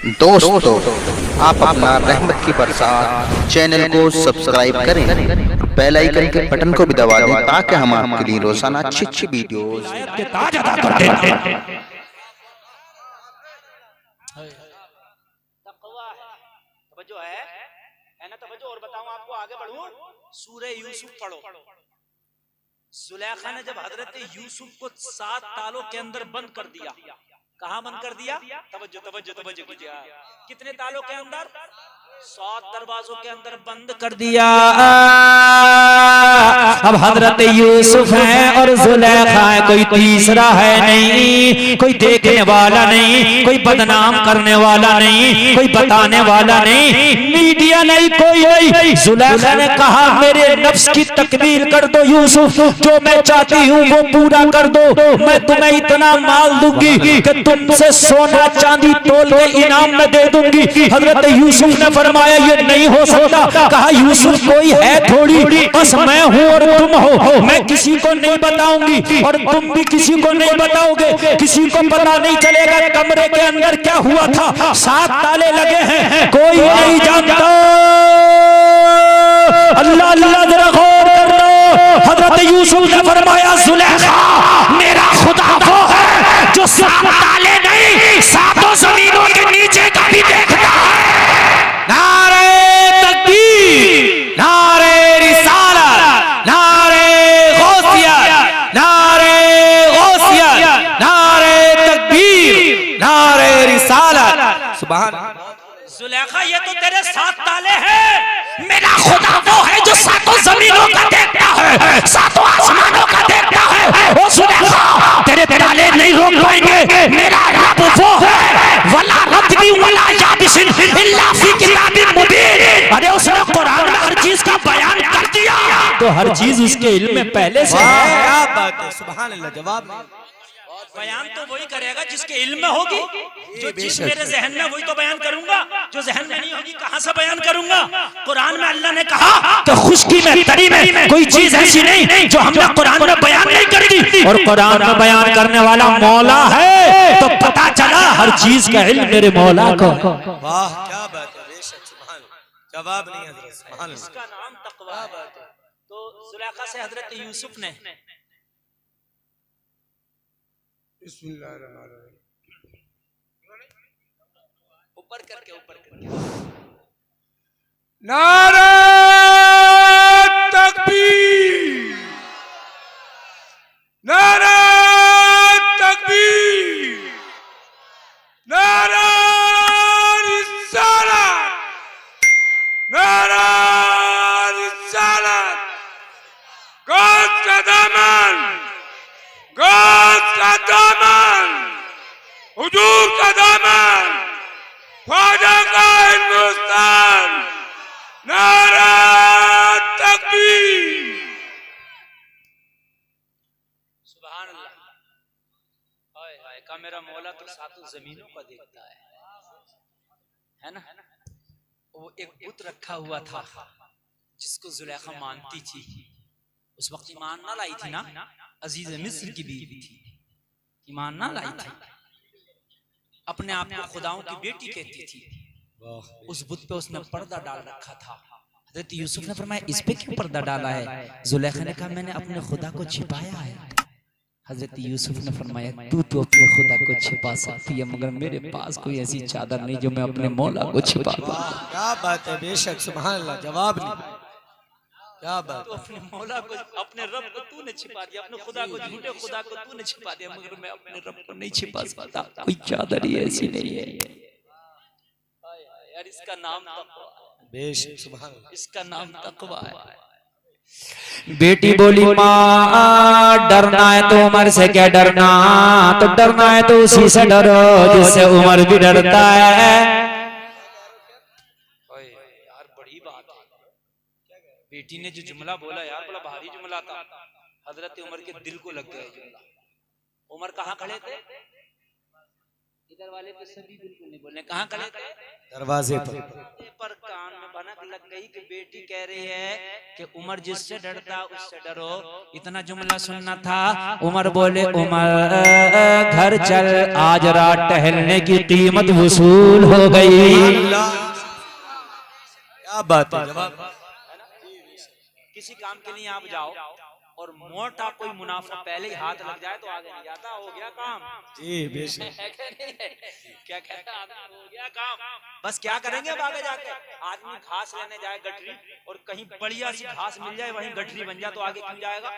दोस्तों, आप अपना रहमत की बरसात चैनल को सब्सक्राइब करें, बेल आइकन के बटन को भी दबा दें ताकि हम आपके लिए रोजाना अच्छी वीडियोस तवज्जो है ना, तवज्जो। और बताऊं आपको, आगे बढ़ूं, सूरह यूसुफ पढ़ो। जुलेखा ने जब हजरत यूसुफ को 7 तालों के अंदर बंद कर दिया, कहां बंद कर दिया? तवज्जो तवज्जो तवज्जो कीजिए। कितने तालों के अंदर? 7 दरवाजों के अंदर बंद कर दिया। अब हजरत यूसुफ है और जुलेखा है, कोई तीसरा है नहीं, कोई देखने वाला नहीं, कोई बदनाम करने वाला नहीं, कोई बताने वाला नहीं, मीडिया नहीं, कोई नहीं। जुलेखा ने कहा मेरे नफ्स की तकमील कर दो यूसुफ, जो मैं चाहती हूँ वो पूरा कर दो। मैं तुम्हें इतना माल दूंगी कि तुमसे सोना चांदी तोल के इनाम में दे दूंगी। हजरत यूसुफ ने फरमाया ये नहीं हो सकता। कहा यूसुफ कोई है थोड़ी, बस मैं हूँ और तुम हो, मैं किसी को नहीं बताऊंगी और तुम भी किसी को नहीं बताओगे, किसी को पता नहीं चलेगा कमरे के अंदर क्या हुआ था। 7 ताले लगे हैं, कोई नहीं जानता। अल्लाह अल्लाह जरा गौर कर लो। हजरत यूसुफ ने फरमाया जुलेखा मेरा खुदा वो है जो 7 ताले नहीं 7 जमीनों के नीचे का भी देखता है। नारे तकबीर, नारे रिसालत, नारे गौसिया, नारे गौसिया, नारे तकबीर, नारे रिसालत। सुभान जुलेखा ये तो तेरे 7 ताले हैं, मेरा खुदा वो है जो 7 जमीनों का देखता है, 7 आसमानों का देखता है। ओ जुलेखा तेरे ताले नहीं रोक पाएंगे, मेरा रब वो है वला रब्बी वला याबिसिन इल्ला फी किताबिन मुबीन। अरे उसने कुरान में हर चीज का बयान कर दिया, तो हर चीज उसके इल्म में पहले से है। क्या बात है, सुभान अल्लाह। जवाब बयान तो वही करेगा जिसके इल्म में होगी, जो चीज मेरे जहन में वही तो बयान करूंगा, जो जहन में नहीं होगी कहां से बयान करूंगा। कुरान में अल्लाह ने कहा कि खुशकी में तरी में कोई चीज ऐसी नहीं जो हमने कुरान में बयान नहीं कर दी, और कुरान में बयान करने वाला मौला है, तो पता चला हर चीज का इल्म मेरे मौला को। वाह क्या बात है, बेशक सुभान। जवाब नहीं है, सुभान। इसका नाम तकवा है। तो जुलेखा से हजरत यूसुफ ने ऊपर करके नारे तकबीर, नारे तकबीर, नारे रिसालत, नारे रिसालत। गौस का दामन, गौस का दामन, हुजूर का दामन, ख्वाजा का हिंदुस्तान। नारा तकबीर। सुभान अल्लाह। हाय हाय का मेरा मौला तो 7 जमीनों को देखता है ना। वो एक बुत रखा हुआ था जिसको जुलेखा मानती थी। उस वक्त ईमान ना लाई थी ना, अजीज मिस्र की बीवी थी, ईमान ना लाई थी, अपने आप को खुदाओं की बेटी कहती थी। उस बुत पे उसने पर्दा डाल रखा था। हजरत यूसुफ ने फरमाया इस पे क्यों पर्दा डाला है? जुलेखा ने कहा मैंने अपने खुदा को छिपाया है। हजरत यूसुफ ने फरमाया तू तो अपने खुदा को छिपा सकती है, मगर मेरे पास कोई ऐसी चादर नहीं जो मैं अपने मौला को छिपा दूं। क्या बात है, बेशक सुभान अल्लाह। जवाब नहीं, क्या बात। तो अपने मौला को, अपने रब को तूने छिपा दिया, अपने खुदा को, झूठे खुदा को तूने छिपा दिया, मगर मैं अपने रब को नहीं छिपा सकता। कोई चादर ही ऐसी नहीं है यार। इसका नाम तकवा है, बेशक सुभान। इसका नाम तकवा है। बेटी बोली माँ डरना है तो उमर से क्या डरना, तो डरना है तो उसी से डरो जिससे उमर भी डरता है। यार बड़ी बात है, बेटी ने जो जुमला बोला यार बड़ा भारी जुमला था। हजरत उमर के दिल को लग गया जुमला। उमर कहाँ खड़े थे? इधर वाले पे सभी बिल्कुल नहीं बोले। कहाँ खड़े थे? दरवाजे पर कान में भनक लग गई कि बेटी कह रही है कि उमर जिससे डरता उससे डरो। इतना जुमला सुनना था। उमर बोले उमर घर चल, आज रात टहलने की कीमत वसूल हो गई। क्या बात है, जवाब। किसी काम के लिए आप जाओ और मोटा कोई मुनाफा पहले ही हाथ लग जाए तो आगे नहीं जाता, हो गया काम। जी बेशक। क्या कहता है, हो गया काम। बस क्या करेंगे अब आगे जाके? आदमी घास लेने जाए गठरी और कहीं बढ़िया सी घास मिल जाए वहीं गठरी बन जाए तो आगे क्यों जाएगा?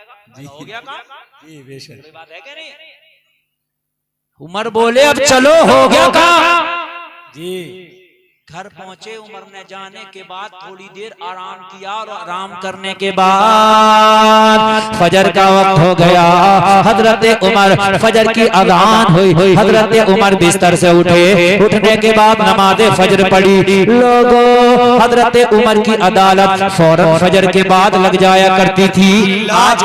हो गया काम। जी बेशक। कोई बात है क्या नहीं? उमर बोले अब चलो, हो गया काम। जी घर पहुंचे उमर ने जाने के बाद थोड़ी देर आराम किया और आराम करने के बाद फजर का वक्त हो गया। हजरत उमर फजर की अज़ान हुई। हजरत उमर बिस्तर से उठे। उठने के बाद नमाज फजर पढ़ी। लोगों, हजरत उमर की अदालत फौरन फजर के बाद लग जाया करती थी। आज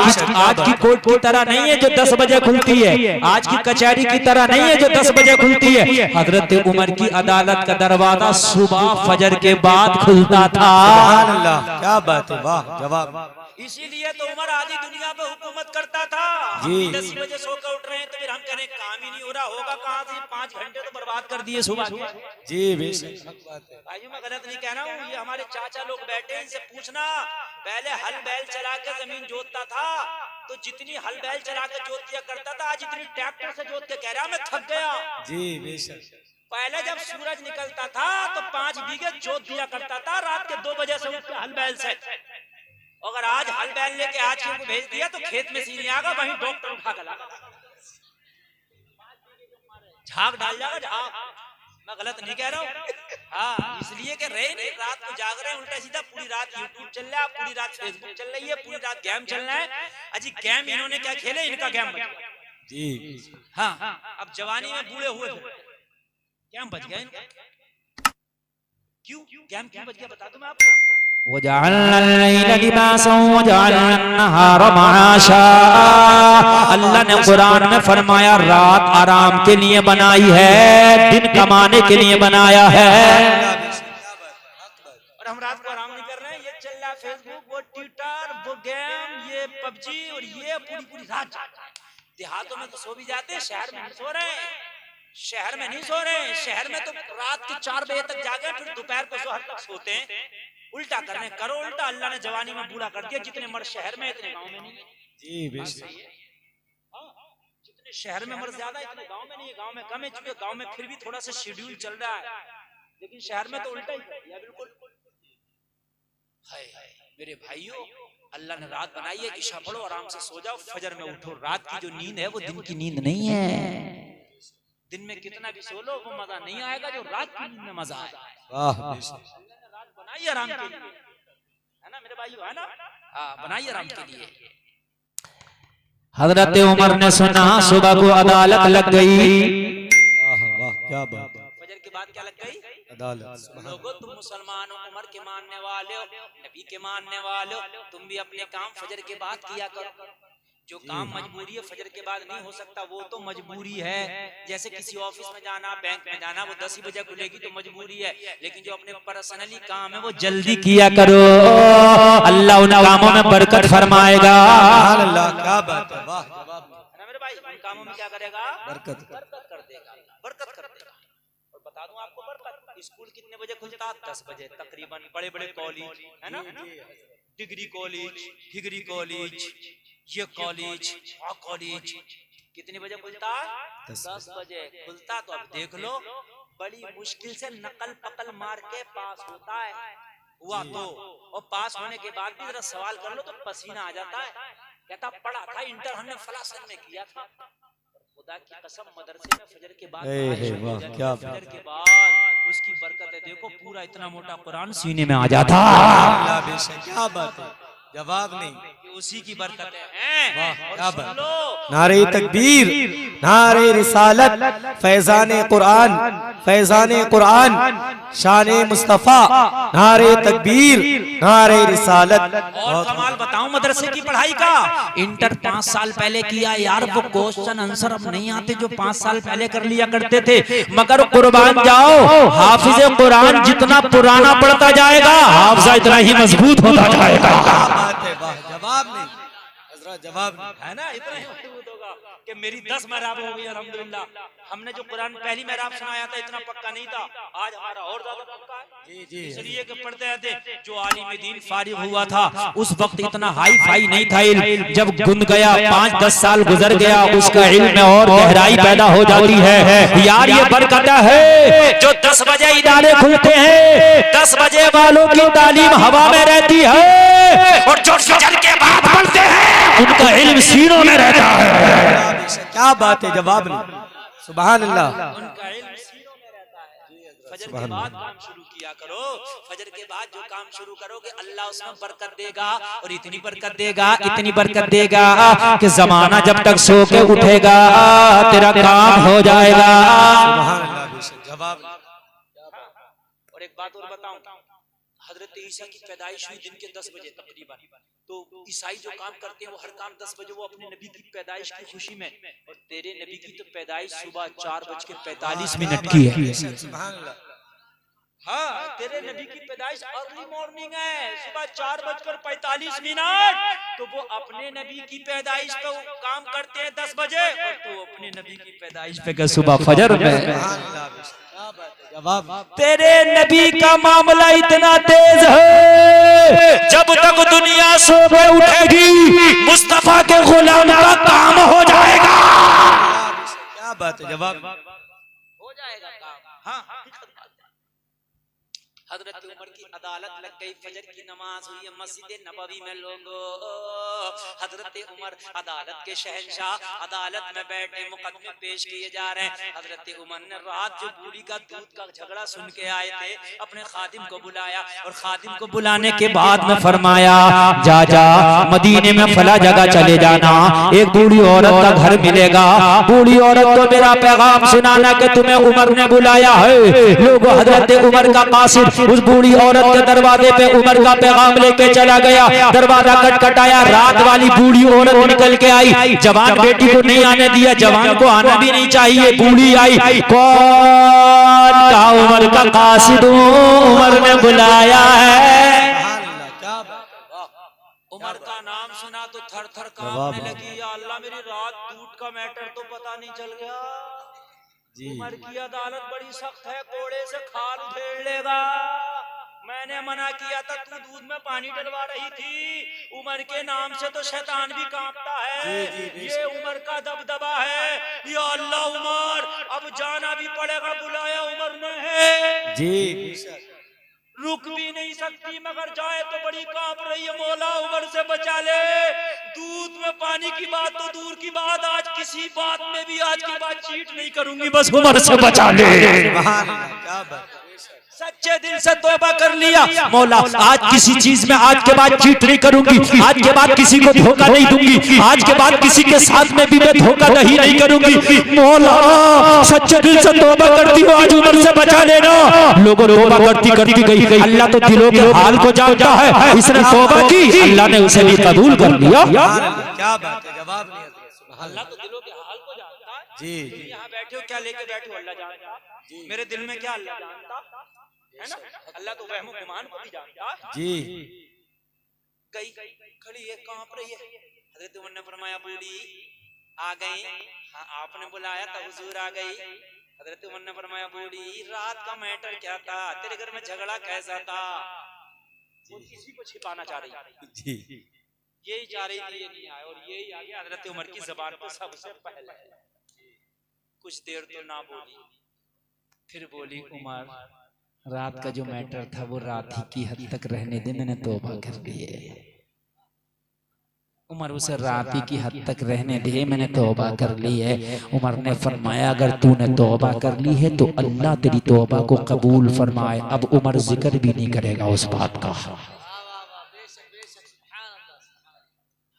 की कोर्ट की तरह नहीं है जो 10 बजे खुलती है। आज की कचहरी की तरह नहीं है जो 10 बजे खुलती है। हजरत उमर की अदालत का दरवाजा सुबह फजर के बाद खुलता था। सुभान अल्लाह, क्या बात है, वाह, जवाब। इसीलिए तो उमर आधी दुनिया पे हुकूमत करता था। जी। 10 बजे सो कर उठ रहे हैं तो फिर हम करें काम ही नहीं हो रहा, होगा कहाँ से? 5 घंटे तो बर्बाद कर दिए सुबह के। जी बेशक। भाइयों मैं गलत नहीं कह रहा हूँ, ये हमारे चाचा लोग बैठे हैं, इनसे पूछना। पहले हल बैल चला के जमीन जोतता था तो जितनी हल बैल चला के जोत दिया करता था, आज इतनी ट्रैक्टर से जोत के कह रहा मैं थक गया। जी बेशक। पहले जब सूरज निकलता था तो 5 बीघे जोत दिया करता था रात के 2 बजे से उठ के हल बैल से। अगर आज हल बैल लेके आज को भेज दिया तो खेत में सीने आगा, वहीं डॉक्टर उठा कर झाग डाल जाएगा, झाग। मैं गलत नहीं कह रहा हूँ। हाँ, इसलिए कि रहे नहीं, रात को जाग रहे हैं उल्टा सीधा, पूरी रात यूट्यूब चल रहा है, पूरी रात फेसबुक चल रही है, पूरी रात गेम चल रहा है। अजी गेम इन्होंने क्या खेले, इनका गेम बच गया। जी हाँ, अब जवानी में बूढ़े हुए गेम बच गया इनका। क्यों गेम क्यों बच गया बता दूं मैं आपको। वजअलना अल-लैला लिबासन वजअलना अन-नहारा मआशा। अल्लाह ने कुरान में फरमाया रात आराम के लिए बनाई है, दिन कमाने के लिए बनाया है। और हम रात को आराम नहीं कर रहे हैं, ये चल रहा है फेसबुक, वो ट्विटर, वो गेम, ये पबजी और ये पूरी रात। देहातों में तो सो भी जाते हैं, शहर में नहीं सो रहे हैं। शहर में नहीं सो रहे, शहर में तो रात के 4 बजे तक जागे, फिर दोपहर को जोहर तक सोते हैं। उल्टा करने करो उल्टा। अल्लाह ने जवानी में बूढ़ा कर दिया। जितने मर्द शहर में इतने गांव में नहीं है। जी बेशक। जितने शहर में मर्द ज्यादा इतने गांव में नहीं है। गांव में कम है, चूंकि गांव में फिर भी थोड़ा सा शेड्यूल चल रहा है, लेकिन शहर में तो उल्टा ही कर दिया बिल्कुल। हाय मेरे भाइयों, अल्लाह ने रात बनाई है, इशा पढ़ो, आराम से सो जाओ, फजर में उठो। रात की जो नींद है वो दिन की नींद नहीं है। दिन में कितना भी सो लो वो मजा नहीं आएगा जो रात की नींद में मजा आएगा। वाह बेशक। रात बनाइए आराम के लिए, है ना मेरे भाइयों, है ना? हाँ, बनाइए आराम के लिए। हजरत उमर ने सुना सुबह को अदालत लग गई। वाह वाह, क्या बात है। फजर के बाद क्या लग गई? अदालत। लोगों तुम मुसलमान हो, उमर के मानने वाले हो, नबी के मानने वाले हो, तुम भी अपने काम फजर के बाद किया करो। जो काम मजबूरी है फजर के बाद नहीं हो सकता वो तो मजबूरी है। जैसे किसी ऑफिस में जाना, बैंक में जाना, वो 10 ही बजे खुलेगी तो मजबूरी है, लेकिन जो अपने पर्सनली काम है वो जल्दी किया करो, अल्लाह उन कामों में बरकत फरमाएगा। अल्लाह, क्या बात है, वाह। मेरे भाई उन कामों में क्या करेगा? बरकत कर देगा, बरकत कर देगा। और बता दूं आपको बरकत, स्कूल कितने बजे खुलता? 10 बजे तकरीबन। बड़े बड़े कॉलेज है ना, डिग्री कॉलेज, डिग्री कॉलेज, ये कॉलेज, कॉलेज कितने बजे खुलता? 10 बजे खुलता। तो अब देख लो, बड़ी मुश्किल से नकल पकल मार के पास होता है, हुआ तो। और पास होने के बाद भी जरा सवाल कर लो तो पसीना आ जाता है। कहता पढ़ा था इंटर हमने फलासन में किया था। खुदा की कसम मदरसे में फजर के बाद, फजर के बाद उसकी बरकत है। देखो पूरा इतना मोटा कुरान सीने में आ जाता। अल्लाह बेशक, क्या बात है, जवाब नहीं। उसी की बरकत है। और सुन लो नारे तकबीर, नारे रिसालत, फैजाने कुरान, फैजाने कुरान, शाने मुस्तफा, नारे तकबीर, नारे रिसालत। और कमाल बताऊं मदरसे की पढ़ाई का, इंटर 5 साल पहले किया यार, वो क्वेश्चन आंसर अब नहीं आते जो 5 साल पहले कर लिया करते थे। मगर कुर्बान जाओ, हाफिज कुरान जितना पुराना पढ़ता जाएगा हाफिजा इतना ही मजबूत होता जाएगा। जवाब नहीं हजरत, जवाब नहीं है ना, इतना ही मजबूत होगा कि मेरी 10 महराब हो गई अल्हम्दुलिल्लाह। हमने जो कुरान पहली महराब सुनाया था इतना पक्का नहीं था, आज हमारा और ज्यादा पक्का है। इसलिए कि पढ़ते रहते, जो आलिम दीन फारिग हुआ था उस वक्त इतना हाई फाई नहीं था इल्म, जब गुन गया 5-10 साल गुजर गया उसका इल्म में और गहराई पैदा हो जाती है। यार ये बरकत है जो 10 बजे इदारे खुलते हैं, 10 बजे वालों की तालीम हवा में रहती है और जो फजर के बाद पढ़ते हैं उनका इल्म सीनों में रहता है। क्या बात है, जवाब नहीं। सुभान अल्लाह। उनका इल्म सीनों में रहता है। फजर के बाद काम शुरू किया करो, फजर के बाद जो काम शुरू करोगे अल्लाह उसमें बरकत देगा, और इतनी बरकत देगा, इतनी बरकत देगा कि जमाना जब तक सो के उठेगा तेरा काम हो जाएगा। सुभान अल्लाह, बेशक जवाब नहीं। और एक बात और बताऊं, हजरत ईसा की पैदाइश हुई दिन के 10 बजे तकरीबन, तो ईसाई जो काम करते हैं वो हर काम 10 बजे वो अपने नबी की पैदाइश की खुशी में, और तेरे नबी की तो पैदाइश सुबह 4:45 की है। सुभान अल्लाह। हाँ, तेरे नबी की पैदाइश अर्ली मॉर्निंग है, सुबह 4:45, तो वो अपने नबी की पैदाइश पे काम करते हैं 10 बजे, और तो अपने नबी की पैदाइश पे सुबह फजर में। जवाब, तेरे नबी का मामला इतना तेज है, जब तक दुनिया सो के उठेगी मुस्तफा के गुलाम का काम हो जाएगा। क्या बात है, जवाब हो जाएगा काम। हाँ, हजरत उमर की अदालत लग गई, फजर की नमाज हुई मस्जिद नबवी में, लोगों हजरत उमर अदालत के शहंशाह अदालत में बैठे, मुकदमे पेश किए जा रहे हैं। हजरत उमर ने रात जो बूढ़ी का दूध का झगड़ा सुन के आए थे, अपने खादिम को बुलाया, और खादिम को बुलाने के बाद में फरमाया, जा जा मदीने में फला जगह चले जाना, एक बूढ़ी औरत का घर मिलेगा, बूढ़ी औरत को मेरा पैगाम सुनाना कि तुम्हें उमर ने बुलाया है। लोगों हजरत उमर का कासिद उस बूढ़ी औरत के दरवाजे पे उमर का पैगाम लेके चला गया, दरवाजा खटखटाया, रात वाली बूढ़ी औरत निकल के आई, जवान बेटी को नहीं आने दिया, जवान को आना भी नहीं चाहिए, बूढ़ी आई, कौन का उमर का कासिद उमर ने बुलाया है। उमर का नाम सुना तो थर थर कांपने लगी, या अल्लाह मेरी रात दूध का मैटर तो पता नहीं चल गया। उमर की अदालत बड़ी सख्त है, कोड़े से खाल उधेड़ लेगा। मैंने मना किया था, तू दूध में पानी डलवा रही थी। उमर के नाम से तो शैतान भी कांपता है। ये उमर का दबदबा है। या अल्लाह उमर अब जाना भी पड़ेगा, बुलाया उमर ने है जी, रुक भी नहीं सकती, मगर जाए तो बड़ी कांप रही है। मौला उमर से बचा ले। दूध में पानी की बात तो दूर की बात, आज किसी बात में भी आज की बात चीट नहीं करूंगी, बस उमर से बचा ले। क्या बात, सच्चे दिल से तौबा कर लिया, मौला आज किसी चीज में आज के बाद चीट नहीं करूंगी, आज के बाद किसी को धोखा नहीं दूंगी, आज के बाद किसी के साथ में भी मैं धोखा नहीं करूंगी। मौला सच्चे दिल से तौबा करती हूँ, आज उमर से बचा लेना। लोगों तौबा करती गई, अल्लाह तो दिलों के हाल को जानता है। इसने तौबा की, अल्लाह ने उसे भी कबूल कर लिया। क्या बात है, जवाब नहीं। अल्लाह तो दिलों के हाल को जानता है। जी, यहाँ बैठे हो, क्या लेके बैठे हो, अल्लाह जानता है। मेरे दिल में क्या अल्लाह जानता है ना, अल्लाह तो वहम गुमान को भी जानता है। जी, गई खड़ी है, कांप रही है। हजरत उमर ने फरमाया, बूढ़ी आ गई। हाँ, आपने बुलाया था, हुजूर आ गई। हजरत उमर ने फरमाया, बूढ़ी रात का मैटर क्या था, तेरे घर में झगड़ा कैसा था। वो किसी को छिपाना चाह रही जी, यही चाह रही थी, ये नहीं आया, और यही आ गया हजरत उमर की जबान पर सबसे पहले। कुछ देर तो ना बोली, फिर बोली, उमर रात का जो मैटर था वो रात ही की हद तक रहने दे, मैंने तौबा कर ली है। उमर उसे रात ही की हद तक रहने दे, मैंने तौबा कर ली है। उमर ने फरमाया, अगर तूने तौबा कर ली है तो अल्लाह तेरी तौबा को कबूल फरमाए। अब उमर जिक्र भी नहीं करेगा उस बात का।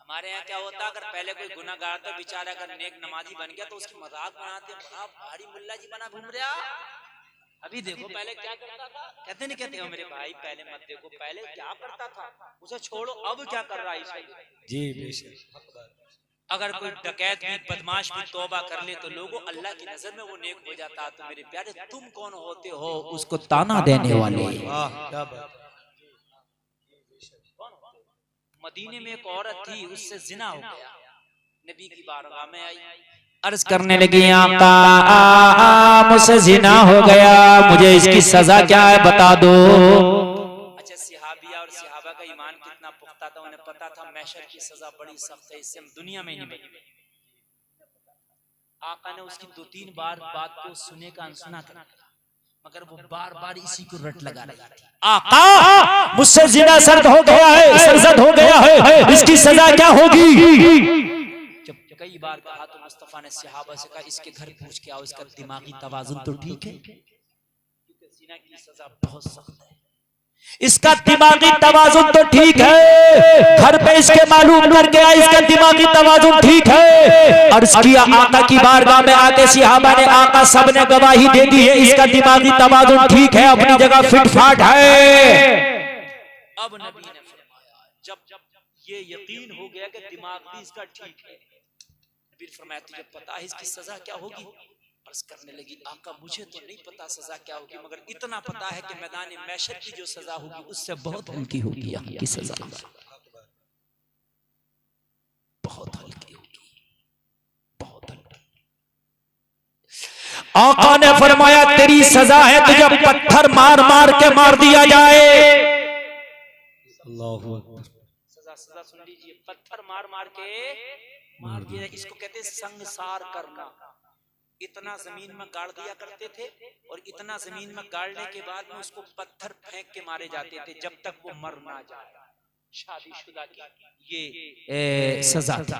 हमारे यहाँ क्या होता, अगर पहले पहले कोई गुनाहगार था बेचारा अगर नेक नमाजी बन गया तो उसकी मजाक बनाते, बड़ा भारी मुल्ला जी बना घूम रहा। अभी देखो पहले क्या करता था, कहते नहीं कहते हो मेरे भाई पहले मत देखो, पहले क्या करता था उसे छोड़ो, अब क्या कर रहा है जी बेशक। अगर कोई डकैत भी बदमाश भी तौबा कर ले तो लोगों अल्लाह की नजर में वो नेक हो जाता। तो मेरे प्यारे तुम कौन होते हो उसको ताना देने वाले? वाह क्या बात। मदीने में एक औरत थी, उससे जिना हो गया, नबी की बारगाह में आई, अर्ज करने लगी आका मुझसे जिना हो गया, मुझे इसकी सजा क्या है बता दो। अच्छा सिहाबिया और सिहाबा का ईमान कितना पुख्ता था, उन्हें पता था महशर की सजा बड़ी सख्त है, इससे हम दुनिया में नहीं बची। आका ने उसकी 2-3 बार बात को सुने का अनसुना कर, मगर वो बार बार इसी को रट लगा रही थी। आका मुझसे जिना सर्द हो गया है, सरजद हो गया है, इसकी सजा क्या होगी? जब कई बार कहा तो मुस्तफा ने सहाबा से कहा इसके घर पूछ के आओ, इसका दिमागी तवाजुन तो ठीक है, क्योंकि जिना की सजा बहुत सख्त है, इसका दिमागी तवाजुन तो ठीक है, घर पे इसके मालूम करके आए इसका दिमागी तवाजुन ठीक है। अर्ज किया आका की बारगाह में आके सहाबा ने, आका सबने गवाही दे दी है इसका दिमागी तवाजुन ठीक है, अपनी जगह फिट फाट है। अब नबी ने फरमाया जब ये यकीन हो गया कि दिमाग भी इसका ठीक है, नबी फरमाया तुझे पता है इसकी सजा क्या होगी? अर्ज करने लगी आका मुझे तो नहीं पता सजा क्या होगी, मगर इतना पता है कि मैदान महशर की जो सजा होगी उससे बहुत हल्की होगी, यहाँ की सजा बहुत हल्की होगी, बहुत हल्की। आका ने फरमाया तेरी सजा है तुझे पत्थर मार मार के मार दिया जाए। अल्लाहू अकबर। सजा सुन लीजिए, पत्थर मार मार के मार दिया, इसको कहते संसार करना। इतना जमीन में गाड़ दिया करते थे और इतना जमीन में गाड़ने के बाद में उसको पत्थर फेंक के मारे जाते थे जब तक वो मर ना जाए। शादीशुदा की ये सजा थी,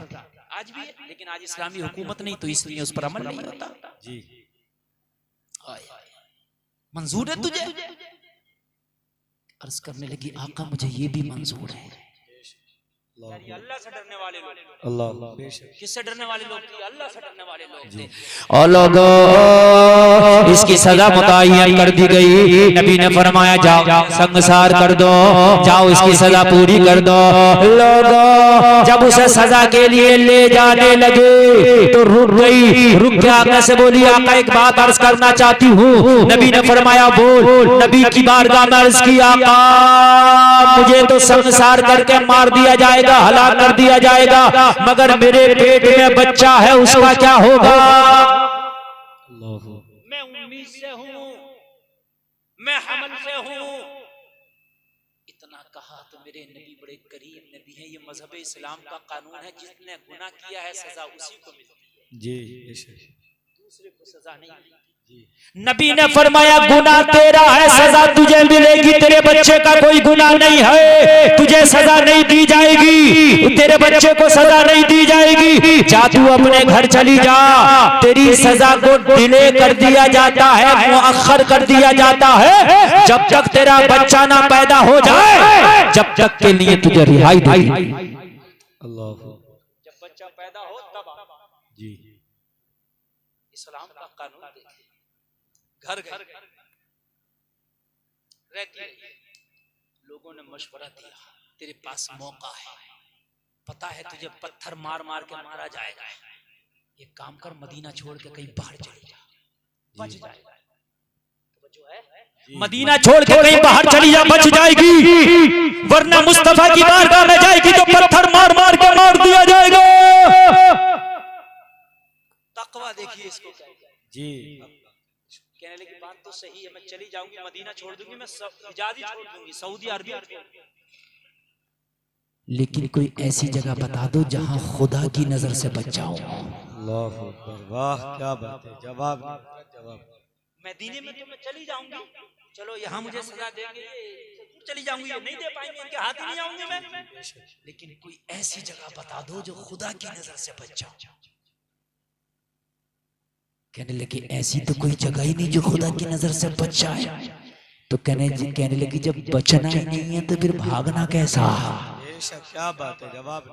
आज भी है, लेकिन आज इस्लामी हुकूमत नहीं तो इसलिए उस पर अमल नहीं होता। जी मंजूर है तुझे? अर्ज करने लगी आका मुझे ये भी मंजूर है। अल्लाह से डरने वाले लोग, अल्लाह बेशक। किससे डरने वाले लोग थे? अल्लाह से डरने वाले लोग थे। और लोगों इसकी सजा मुतय्यन कर दी गई। नबी ने फरमाया जाओ संगसार कर दो, जाओ इसकी सजा पूरी कर दो। लोगों जब उसे सजा के लिए ले जाने लगे तो रुक गई, रुक के आका से बोली आका एक बात अर्ज करना चाहती हूँ। नबी ने फरमाया बोल। नबी की बारगाह में अर्ज की आका मुझे तो संगसार करके मार दिया जाएगा, हलाक कर दिया जाएगा, मगर मेरे पेट में बच्चा है उसका क्या होगा? मैं उम्मीद से हूँ, मैं हमल से हूँ। इतना कहा तो मेरे नबी बड़े करीम नबी हैं। ये मजहब इस्लाम का कानून है, जिसने गुनाह किया है सजा उसी को मिलती है जी, दूसरे को सजा नहीं मिलती। नबी ने फरमाया गुनाह तेरा है, सजा तुझे मिलेगी, तेरे बच्चे का कोई गुनाह नहीं है, तुझे सजा नहीं दी जाएगी, तेरे बच्चे को सजा नहीं दी जाएगी। जा तू अपने घर चली जा, तेरी सजा को डिले कर दिया जाता है, मुअख्खर कर दिया जाता है, जब तक तेरा बच्चा ना पैदा हो जाए जब तक के लिए तुझे रिहाई दी। अल्लाह जब बच्चा पैदा हो तब जी। इस्लाम का कानून देखे, घर घर रहती रही। लोगों ने मशवरा दिया तेरे पास मौका है, पता है तुझे पत्थर मार मार के मारा जाएगा, ये काम कर मदीना छोड़ के कहीं बाहर चली जा, बच जाएगा। जो है मदीना छोड़ के कहीं बाहर चली जा, बच जाएगी, वरना मुस्तफा की बारगाह में जाएगी तो पत्थर मार मार के मार दिया जाएगा। तकवा देखिए इसको जी। कहने लगी बात तो सही है, मैं चली जाऊंगी, मदीना छोड़ दूंगी, मैं हिजाज ही छोड़ दूंगी, सऊदी अरबिया छोड़ दूंगी, लेकिन कोई ऐसी जगह बता दो जहां खुदा की नजर से बच जाओ। अल्लाह अकबर, वाह क्या बात है। जवाब मदीने में तो मैं चली जाऊंगी, चलो यहाँ मुझे सजा देंगे, चली जाऊंगी, ये नहीं दे पाएंगे, इनके हाथ ही नहीं आऊंगी मैं, लेकिन कोई ऐसी जगह बता दो जो खुदा की नजर से बच जाओ। कहने लगी ऐसी तो कोई जगह ही नहीं जो खुदा की नजर से बच जाए। तो कहने लगी जब बचना ही नहीं है तो फिर भागना कैसा? बेशक क्या बात है। जवाब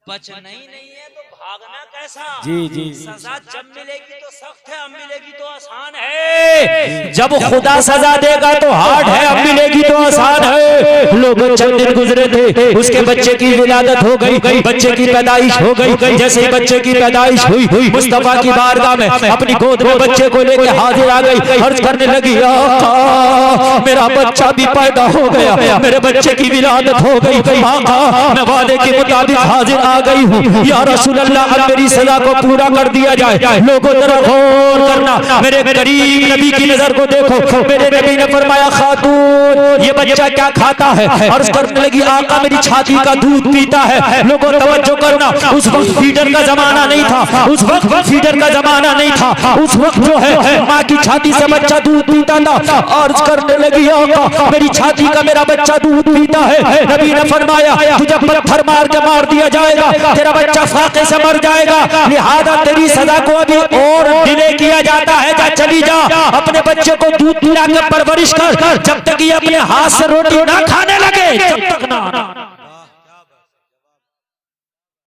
बचना ही नहीं है तो भागना कैसा? जी जी सजा जब मिलेगी तो सख्त है, अब मिलेगी तो आसान है। जब खुदा सजा देगा तो हार्ड है, अब मिलेगी तो आसान है। लोग चंद दिन गुजरे थे, उसके बच्चे की विलादत हो गई, बच्चे की पैदाइश हो गई। जैसे ही बच्चे की पैदाइश हुई, मुस्तफा की बारगाह में अपनी गोद में बच्चे को लेकर हाजिर आ गई। अर्ज करने लगी, आका मेरा बच्चा भी पैदा हो गया, मेरे बच्चे की विलादत हो गई। आका मैं वादे के मुताबिक हाजिर आ गई हूँ, या रसूल अल्लाह अब मेरी सजा को पूरा कर दिया जाए। लोगों तरह गौर करना, मेरे करीम नबी की नजर को देखो। मेरे नबी ने फरमाया, खातून ये बच्चा क्या खाता है? अर्ज करने लगी, आका मेरी छाती का दूध पीता है। लोगों तवज्जो करना, उस वक्त फीडर का जमाना नहीं था, उस वक्त फीडर का जमाना नहीं था। उस वक्त जो है माँ की छाती से बच्चा दूध पीता था। अर्ज करने लगी, आका मेरी छाती का मेरा बच्चा दूध पीता है। नबी ने फरमाया, तुझे पत्थर मार के मार दिया जाएगा, तेरा बच्चा फाके से मर जाएगा, लिहाजा तेरी सजा को अभी और डिले किया जाता है। जा चली जा, अपने बच्चे को दूध पिला के परवरिश कर, जब तक ये अपने हाथ से रोटी ना खाने लगे, जब तक ना।